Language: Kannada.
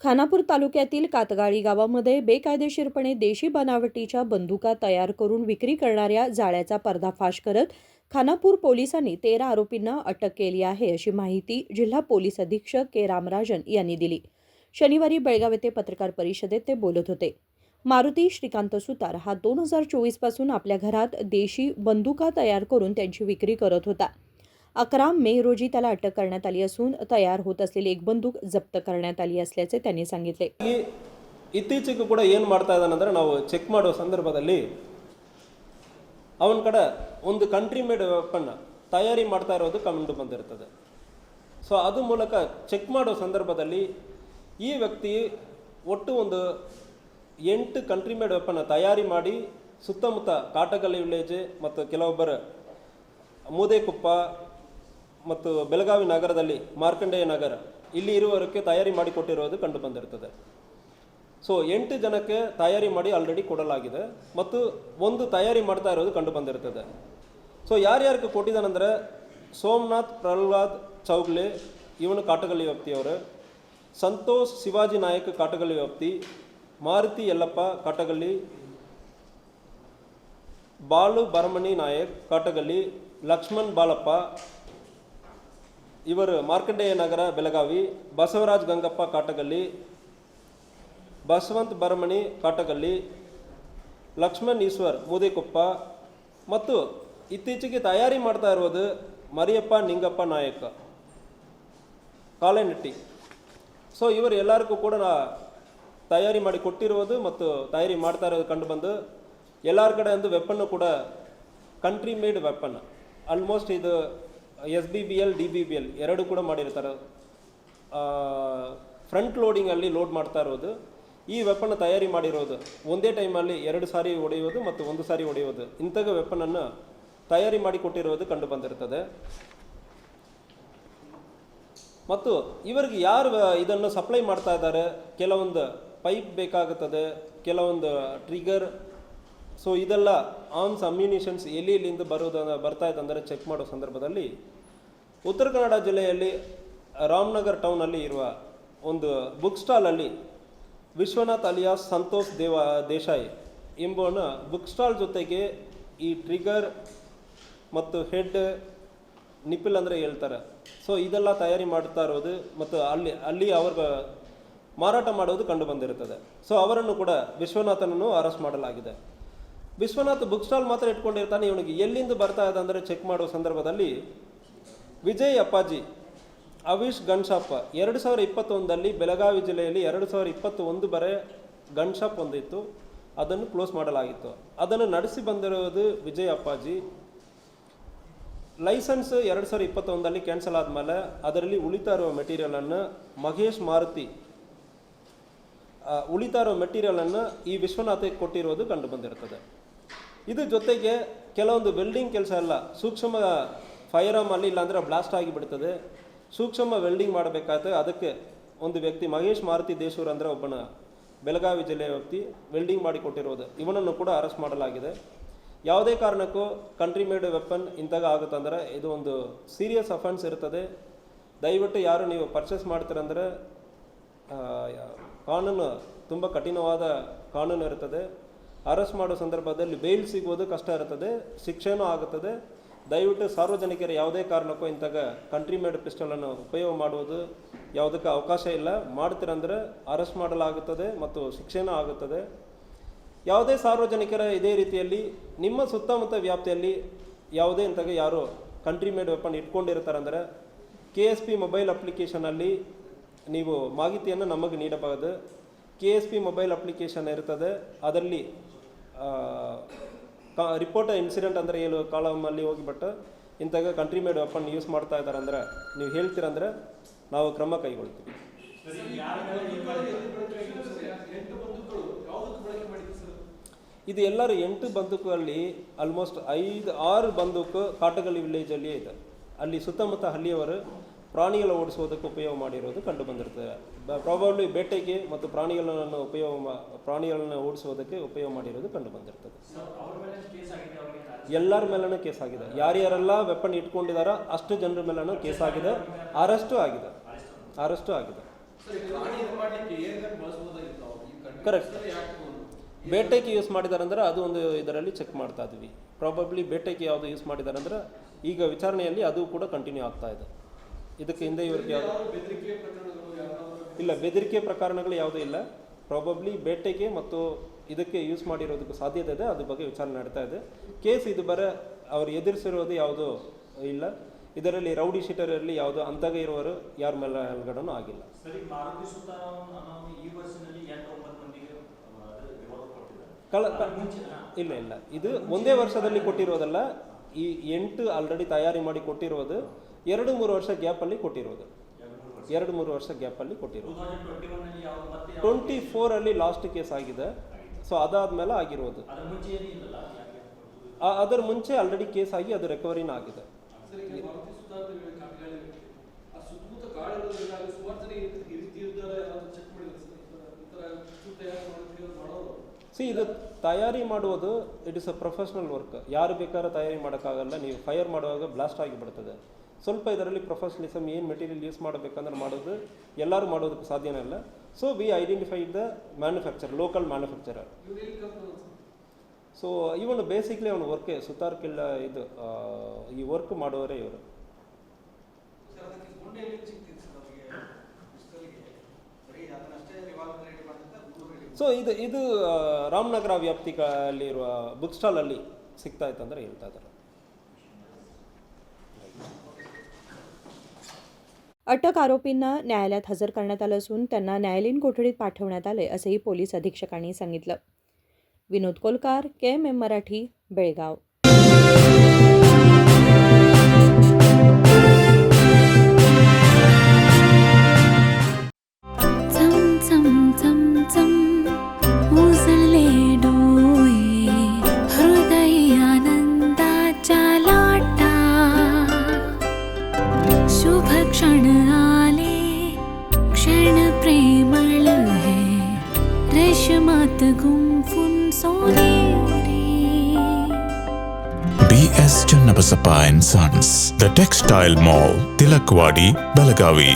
खानापूर तालुक्यातील कातगाळी गावामध्ये बेकायदेशीरपणे देशी बनावटीच्या बंदुका तयार करून विक्री करणाऱ्या जाळ्याचा पर्दाफाश करत खानापूर पोलिसांनी 13 आरोपींना अटक केली आहे, अशी माहिती जिल्हा पोलीस अधीक्षक के रामराजन यांनी दिली. शनिवारी बेळगाव येथे पत्रकार परिषदेत ते बोलत होते. मारुती श्रीकांत सुतार हा 2024 पासून आपल्या घरात देशी बंदुका तयार करून त्यांची विक्री करत होता. 11 मे रोजी त्याला अटक करण्यात आली असून तयार होत असलेली एक बंदूक जप्त करण्यात आली असल्याचे त्यांनी सांगितले. ಇತ್ತೀಚೆಗೂ ಕೂಡ ಏನು ಮಾಡ್ತಾ ಇದ್ದಾನಂದ್ರೆ ನಾವು ಚೆಕ್ ಮಾಡೋ ಸಂದರ್ಭದಲ್ಲಿ ಅವನ ಕಡೆ ಒಂದು ಕಂಟ್ರಿ ಮೇಡ್ ವೆಪನ್ ತಯಾರಿ ಮಾಡ್ತಾ ಇರೋದು ಕಂಡು ಬಂದಿರ್ತದೆ. ಸೊ ಅದು ಮೂಲಕ ಚೆಕ್ ಮಾಡೋ ಸಂದರ್ಭದಲ್ಲಿ ಈ ವ್ಯಕ್ತಿ ಒಟ್ಟು ಒಂದು 8 ಕಂಟ್ರಿ ಮೇಡ್ ವೆಪನ್ ತಯಾರಿ ಮಾಡಿ ಸುತ್ತಮುತ್ತ ಕಾಟಗಲ್ಲಿ ವಿಲೇಜ್ ಮತ್ತು ಕೆಲವೊಬ್ಬರು ಮೂದೇಕೊಪ್ಪ ಮತ್ತು ಬೆಳಗಾವಿ ನಗರದಲ್ಲಿ ಮಾರ್ಕಂಡೇಯ ನಗರ ಇಲ್ಲಿ ಇರುವವರಿಗೆ ತಯಾರಿ ಮಾಡಿಕೊಟ್ಟಿರೋದು ಕಂಡು ಬಂದಿರ್ತದೆ. ಸೊ 8 ಜನಕ್ಕೆ ತಯಾರಿ ಮಾಡಿ ಆಲ್ರೆಡಿ ಕೊಡಲಾಗಿದೆ ಮತ್ತು ಒಂದು ತಯಾರಿ ಮಾಡ್ತಾ ಇರೋದು ಕಂಡು ಬಂದಿರ್ತದೆ. ಸೊ ಯಾರ್ಯಾರಿಗೆ ಕೊಟ್ಟಿದ್ದಾನಂದರೆ ಸೋಮನಾಥ್ ಪ್ರಹ್ಲಾದ್ ಚೌಗ್ಲೆ ಇವನು ಕಾಟಗಲ್ಲಿ ವ್ಯಾಪ್ತಿಯವರು, ಸಂತೋಷ್ ಶಿವಾಜಿ ನಾಯಕ್ ಕಾಟಗಲ್ಲಿ ವ್ಯಾಪ್ತಿ, ಮಾರುತಿ ಯಲ್ಲಪ್ಪ ಕಾಟಗಲ್ಲಿ, ಬಾಳು ಭರಮಣಿ ನಾಯಕ್ ಕಾಟಗಲ್ಲಿ, ಲಕ್ಷ್ಮಣ್ ಬಾಲಪ್ಪ ಇವರು ಮಾರ್ಕಂಡೇಯ ನಗರ ಬೆಳಗಾವಿ, ಬಸವರಾಜ್ ಗಂಗಪ್ಪ ಕಾಟಗಲ್ಲಿ, ಬಸವಂತ್ ಭರಮಣಿ ಕಾಟಗಲ್ಲಿ, ಲಕ್ಷ್ಮಣ್ ಈಶ್ವರ್ ಮೂದೇಕೊಪ್ಪ ಮತ್ತು ಇತ್ತೀಚೆಗೆ ತಯಾರಿ ಮಾಡ್ತಾ ಇರೋದು ಮರಿಯಪ್ಪ ನಿಂಗಪ್ಪ ನಾಯಕ ಕಾಳೆನಟ್ಟಿ. ಸೊ ಇವರು ಎಲ್ಲರಿಗೂ ಕೂಡ ತಯಾರಿ ಮಾಡಿ ಕೊಟ್ಟಿರುವುದು ಮತ್ತು ತಯಾರಿ ಮಾಡ್ತಾ ಇರೋದು ಕಂಡು ಬಂದು ಎಲ್ಲರ ಕಡೆ ಒಂದು ವೆಪನ್ನು ಕೂಡ ಕಂಟ್ರಿ ಮೇಡ್ ವೆಪನ್ ಆಲ್ಮೋಸ್ಟ್ ಇದು SBBL DBBL ಎರಡು ಕೂಡ ಮಾಡಿರ್ತಾರೆ. ಫ್ರಂಟ್ ಲೋಡಿಂಗಲ್ಲಿ ಲೋಡ್ ಮಾಡ್ತಾ ಇರೋದು ಈ ವೆಪನ್ ತಯಾರಿ ಮಾಡಿರೋದು ಒಂದೇ ಟೈಮಲ್ಲಿ 2 ಸಾರಿ ಹೊಡೆಯೋದು ಮತ್ತು 1 ಸಾರಿ ಹೊಡೆಯೋದು ಇಂಥ ವೆಪನನ್ನು ತಯಾರಿ ಮಾಡಿ ಕೊಟ್ಟಿರೋದು ಕಂಡು ಬಂದಿರ್ತದೆ. ಮತ್ತು ಇವರಿಗೆ ಯಾರು ಇದನ್ನು ಸಪ್ಲೈ ಮಾಡ್ತಾ ಇದ್ದಾರೆ, ಕೆಲವೊಂದು ಪೈಪ್ ಬೇಕಾಗುತ್ತದೆ, ಕೆಲವೊಂದು ಟ್ರಿಗರ್, ಸೊ ಇದೆಲ್ಲ ಆರ್ಮ್ಸ್ ಅಮ್ಯುನಿಷನ್ಸ್ ಎಲ್ಲಿಂದ ಬರ್ತಾ ಇದೆ ಅಂದರೆ ಚೆಕ್ ಮಾಡೋ ಸಂದರ್ಭದಲ್ಲಿ ಉತ್ತರ ಕನ್ನಡ ಜಿಲ್ಲೆಯಲ್ಲಿ ರಾಮನಗರ್ ಟೌನಲ್ಲಿ ಇರುವ ಒಂದು ಬುಕ್ ಸ್ಟಾಲಲ್ಲಿ ವಿಶ್ವನಾಥ್ ಅಲಿಯಾಸ್ ಸಂತೋಷ್ ದೇಸಾಯಿ ಎಂಬುವನ ಬುಕ್ ಸ್ಟಾಲ್ ಜೊತೆಗೆ ಈ ಟ್ರಿಗರ್ ಮತ್ತು ಹೆಡ್ ನಿಪಿಲ್ ಅಂದರೆ ಹೇಳ್ತಾರೆ. ಸೊ ಇದೆಲ್ಲ ತಯಾರಿ ಮಾಡ್ತಾ ಇರೋದು ಮತ್ತು ಅಲ್ಲಿ ಅವ್ರಿಗೆ ಮಾರಾಟ ಮಾಡೋದು ಕಂಡು ಬಂದಿರುತ್ತದೆ. ಸೊ ಅವರನ್ನು ಕೂಡ ವಿಶ್ವನಾಥನನ್ನು ಅರೆಸ್ಟ್ ಮಾಡಲಾಗಿದೆ. ವಿಶ್ವನಾಥ್ ಬುಕ್ ಸ್ಟಾಲ್ ಮಾತ್ರ ಇಟ್ಕೊಂಡಿರ್ತಾನೆ. ಇವನಿಗೆ ಎಲ್ಲಿಂದ ಬರ್ತಾ ಇದೆ ಅಂದರೆ ಚೆಕ್ ಮಾಡೋ ಸಂದರ್ಭದಲ್ಲಿ ವಿಜಯ್ ಅಪ್ಪಾಜಿ ಅವಿಶ್ ಗನ್ ಶಾಪ್ 2021 ಬೆಳಗಾವಿ ಜಿಲ್ಲೆಯಲ್ಲಿ 2021 ಬರೆ ಗನ್ ಶಾಪ್ ಒಂದಿತ್ತು, ಅದನ್ನು ಕ್ಲೋಸ್ ಮಾಡಲಾಗಿತ್ತು. ಅದನ್ನು ನಡೆಸಿ ಬಂದಿರೋದು ವಿಜಯ್ ಅಪ್ಪಾಜಿ. ಲೈಸೆನ್ಸ್ 2021 ಕ್ಯಾನ್ಸಲ್ ಆದಮೇಲೆ ಅದರಲ್ಲಿ ಉಳಿತಾ ಇರುವ ಮೆಟೀರಿಯಲನ್ನು ಮಹೇಶ್ ಮಾರುತಿ ಉಳಿತಾ ಇರೋ ಮೆಟೀರಿಯಲನ್ನು ಈ ವಿಶ್ವನಾಥಕ್ಕೆ ಕೊಟ್ಟಿರೋದು ಕಂಡು ಬಂದಿರ್ತದೆ. ಇದು ಜೊತೆಗೆ ಕೆಲವೊಂದು ವೆಲ್ಡಿಂಗ್ ಕೆಲಸ ಎಲ್ಲ ಸೂಕ್ಷ್ಮ ಫೈರ್ ಆರ್ಮಲ್ಲಿ ಇಲ್ಲಾಂದರೆ ಬ್ಲಾಸ್ಟ್ ಆಗಿಬಿಡ್ತದೆ, ಸೂಕ್ಷ್ಮ ವೆಲ್ಡಿಂಗ್ ಮಾಡಬೇಕಾದ್ರೆ ಅದಕ್ಕೆ ಒಂದು ವ್ಯಕ್ತಿ ಮಹೇಶ್ ಮಾರುತಿ ದೇಶೂರ್ ಅಂದರೆ ಒಬ್ಬನ ಬೆಳಗಾವಿ ಜಿಲ್ಲೆಯ ವ್ಯಕ್ತಿ ವೆಲ್ಡಿಂಗ್ ಮಾಡಿ ಕೊಟ್ಟಿರೋದು, ಇವನನ್ನು ಕೂಡ ಅರೆಸ್ಟ್ ಮಾಡಲಾಗಿದೆ. ಯಾವುದೇ ಕಾರಣಕ್ಕೂ ಕಂಟ್ರಿ ಮೇಡ್ ವೆಪನ್ ಇಂತಾಗ ಆಗುತ್ತಂದರೆ ಇದು ಒಂದು ಸೀರಿಯಸ್ ಅಫೆನ್ಸ್ ಇರ್ತದೆ. ದಯವಿಟ್ಟು ಯಾರು ನೀವು ಪರ್ಚೇಸ್ ಮಾಡ್ತೀರಂದರೆ ಕಾನೂನು ತುಂಬ ಕಠಿಣವಾದ ಕಾನೂನು ಇರ್ತದೆ. ಅರೆಸ್ಟ್ ಮಾಡೋ ಸಂದರ್ಭದಲ್ಲಿ ಬೇಲ್ ಸಿಗೋದು ಕಷ್ಟ ಇರ್ತದೆ, ಶಿಕ್ಷೆನೂ ಆಗುತ್ತದೆ. ದಯವಿಟ್ಟು ಸಾರ್ವಜನಿಕರು ಯಾವುದೇ ಕಾರಣಕ್ಕೂ ಇಂತಾಗ ಕಂಟ್ರಿ ಮೇಡ್ ಪಿಸ್ಟಲನ್ನು ಉಪಯೋಗ ಮಾಡುವುದು ಯಾವುದಕ್ಕೆ ಅವಕಾಶ ಇಲ್ಲ. ಮಾಡ್ತೀರಂದರೆ ಅರೆಸ್ಟ್ ಮಾಡಲಾಗುತ್ತದೆ ಮತ್ತು ಶಿಕ್ಷೆನೂ ಆಗುತ್ತದೆ. ಯಾವುದೇ ಸಾರ್ವಜನಿಕರ ಇದೇ ರೀತಿಯಲ್ಲಿ ನಿಮ್ಮ ಸುತ್ತಮುತ್ತ ವ್ಯಾಪ್ತಿಯಲ್ಲಿ ಯಾವುದೇ ಇಂತಾಗ ಯಾರು ಕಂಟ್ರಿ ಮೇಡ್ ವೆಪನ್ ಇಟ್ಕೊಂಡಿರ್ತಾರಂದರೆ KSP ಮೊಬೈಲ್ ಅಪ್ಲಿಕೇಶನಲ್ಲಿ ನೀವು ಮಾಹಿತಿಯನ್ನು ನಮಗೆ ನೀಡಬಹುದು. KSP ಮೊಬೈಲ್ ಅಪ್ಲಿಕೇಶನ್ ಇರ್ತದೆ, ಅದರಲ್ಲಿ ರಿಪೋರ್ಟ್ ಇನ್ಸಿಡೆಂಟ್ ಅಂದರೆ ಏನು ಕಾಲಮಲ್ಲಿ ಹೋಗಿಬಿಟ್ಟು ಇಂತಾಗ ಕಂಟ್ರಿ ಮೇಡ್ ವೆಪನ್ ಯೂಸ್ ಮಾಡ್ತಾ ಇದ್ದಾರೆ ಅಂದರೆ ನೀವು ಹೇಳ್ತೀರಂದರೆ ನಾವು ಕ್ರಮ ಕೈಗೊಳ್ತೀವಿ. ಇದು ಎಲ್ಲರೂ 8 ಬಂದೂಕಲ್ಲಿ ಆಲ್ಮೋಸ್ಟ್ 5-6 ಬಂದೂಕು ಕಾಟಗಲ್ಲಿ ವಿಲೇಜಲ್ಲಿಯೇ ಇದೆ. ಅಲ್ಲಿ ಸುತ್ತಮುತ್ತ ಹಳ್ಳಿಯವರು ಪ್ರಾಣಿಗಳ ಓಡಿಸೋದಕ್ಕೆ ಉಪಯೋಗ ಮಾಡಿರೋದು ಕಂಡು ಬಂದಿರ್ತದೆ. ಪ್ರಾಬಬ್ಲಿ ಬೇಟೆಗೆ ಮತ್ತು ಪ್ರಾಣಿಗಳನ್ನು ಓಡಿಸೋದಕ್ಕೆ ಉಪಯೋಗ ಮಾಡಿರೋದು ಕಂಡು ಬಂದಿರ್ತದೆ. ಎಲ್ಲರ ಮೇಲೂ ಕೇಸ್ ಆಗಿದೆ. ಯಾರ್ಯಾರೆಲ್ಲ ವೆಪನ್ ಇಟ್ಕೊಂಡಿದ್ದಾರೋ ಅಷ್ಟು ಜನರ ಮೇಲೂ ಕೇಸ್ ಆಗಿದೆ, ಅರೆಸ್ಟು ಆಗಿದೆ. ಕರೆಕ್ಟ್. ಬೇಟೆಗೆ ಯೂಸ್ ಮಾಡಿದ್ದಾರೆ ಅಂದ್ರೆ ಅದು ಒಂದು ಇದರಲ್ಲಿ ಚೆಕ್ ಮಾಡ್ತಾ ಇದ್ವಿ. ಪ್ರಾಬಬ್ಲಿ ಬೇಟೆಗೆ ಯಾವುದು ಯೂಸ್ ಮಾಡಿದ್ದಾರೆ ಅಂದ್ರೆ ಈಗ ವಿಚಾರಣೆಯಲ್ಲಿ ಅದು ಕೂಡ ಕಂಟಿನ್ಯೂ ಆಗ್ತಾ ಇದೆ. ಇದಕ್ಕೆ ಹಿಂದೆ ಇವ್ರಿಗೆ ಯಾವುದು ಇಲ್ಲ, ಬೆದರಿಕೆ ಪ್ರಕರಣಗಳು ಯಾವುದೂ ಇಲ್ಲ. ಪ್ರಾಬಬ್ಲಿ ಬೇಟೆಗೆ ಮತ್ತು ಇದಕ್ಕೆ ಯೂಸ್ ಮಾಡಿರೋದಕ್ಕೆ ಸಾಧ್ಯತೆ ಇದೆ, ಅದ್ರ ಬಗ್ಗೆ ವಿಚಾರಣೆ ನಡೀತಾ ಇದೆ. ಕೇಸ್ ಇದು ಬರ ಅವ್ರು ಎದುರಿಸಿರೋದು ಯಾವುದೂ ಇಲ್ಲ. ಇದರಲ್ಲಿ ರೌಡಿ ಶೀಟರ್ ಇರಲಿ ಯಾವುದು ಅಂತಾಗ ಇರುವವರು ಯಾರ ಮೇಲೆ ಅಲ್ಗಡನೂ ಆಗಿಲ್ಲ. ಇಲ್ಲ ಇಲ್ಲ, ಇದು ಒಂದೇ ವರ್ಷದಲ್ಲಿ ಕೊಟ್ಟಿರೋದಲ್ಲ. ಈ 8 ಆಲ್ರೆಡಿ ತಯಾರಿ ಮಾಡಿ ಕೊಟ್ಟಿರೋದು 2-3 ವರ್ಷ ಗ್ಯಾಪಲ್ಲಿ ಕೊಟ್ಟಿರೋದು. 2-3 ವರ್ಷ ಗ್ಯಾಪಲ್ಲಿ ಕೊಟ್ಟಿರೋದು. 24 ಲಾಸ್ಟ್ ಕೇಸ್ ಆಗಿದೆ. ಸೊ ಅದಾದ್ಮೇಲೆ ಆಗಿರೋದು. ಅದರ ಮುಂಚೆ ಆಲ್ರೆಡಿ ಕೇಸ್ ಆಗಿ ಅದು ರಿಕವರಿನ ಆಗಿದೆ. ಇದು ತಯಾರಿ ಮಾಡುವುದು it is a professional work. ಯಾರು ಬೇಕಾದ್ರೂ ತಯಾರಿ ಮಾಡೋಕ್ಕಾಗಲ್ಲ. ನೀವು ಫೈರ್ ಮಾಡುವಾಗ ಬ್ಲಾಸ್ಟ್ ಆಗಿಬಿಡ್ತದೆ. ಸ್ವಲ್ಪ ಇದರಲ್ಲಿ ಪ್ರೊಫೆಷನಲಿಸಮ್ ಏನು ಮೆಟೀರಿಯಲ್ ಯೂಸ್ ಮಾಡಬೇಕಂದ್ರೆ ಮಾಡೋದು ಎಲ್ಲರೂ ಮಾಡೋದಕ್ಕೆ ಸಾಧ್ಯನೇ ಇಲ್ಲ. So we identified the manufacture, local manufacturer. So ಇವನು ಬೇಸಿಕ್ಲಿ ಅವನು ವರ್ಕೆ ಸುತಾರ್ ಕಿಲ್ಲ ಇದು ಈ ವರ್ಕ್ ಮಾಡೋರೇ ಇವರು. ಸೊ ಇದು ರಾಮನಗರ ವ್ಯಾಪ್ತಿಯಲ್ಲಿರುವ ಬುಕ್ ಸ್ಟಾಲಲ್ಲಿ ಸಿಗ್ತಾ ಇತ್ತಂದ್ರೆ ಹೇಳ್ತಾ ಇದ್ದಾರೆ. अटक आरोपींना न्यायालयात हजर करण्यात आलं असून त्यांना न्यायालयीन कोठडीत पाठवण्यात आले असेही पोलीस अधीक्षकांनी सांगितलं. विनोद कोलकार, KMM मराठी, बेळगाव. क्षण आले क्षण प्रेमळ है रेशमात गुंफून सोनेरी. BS Channabasappa and Sons, The Textile Mall, Tilakwadi, Belagavi.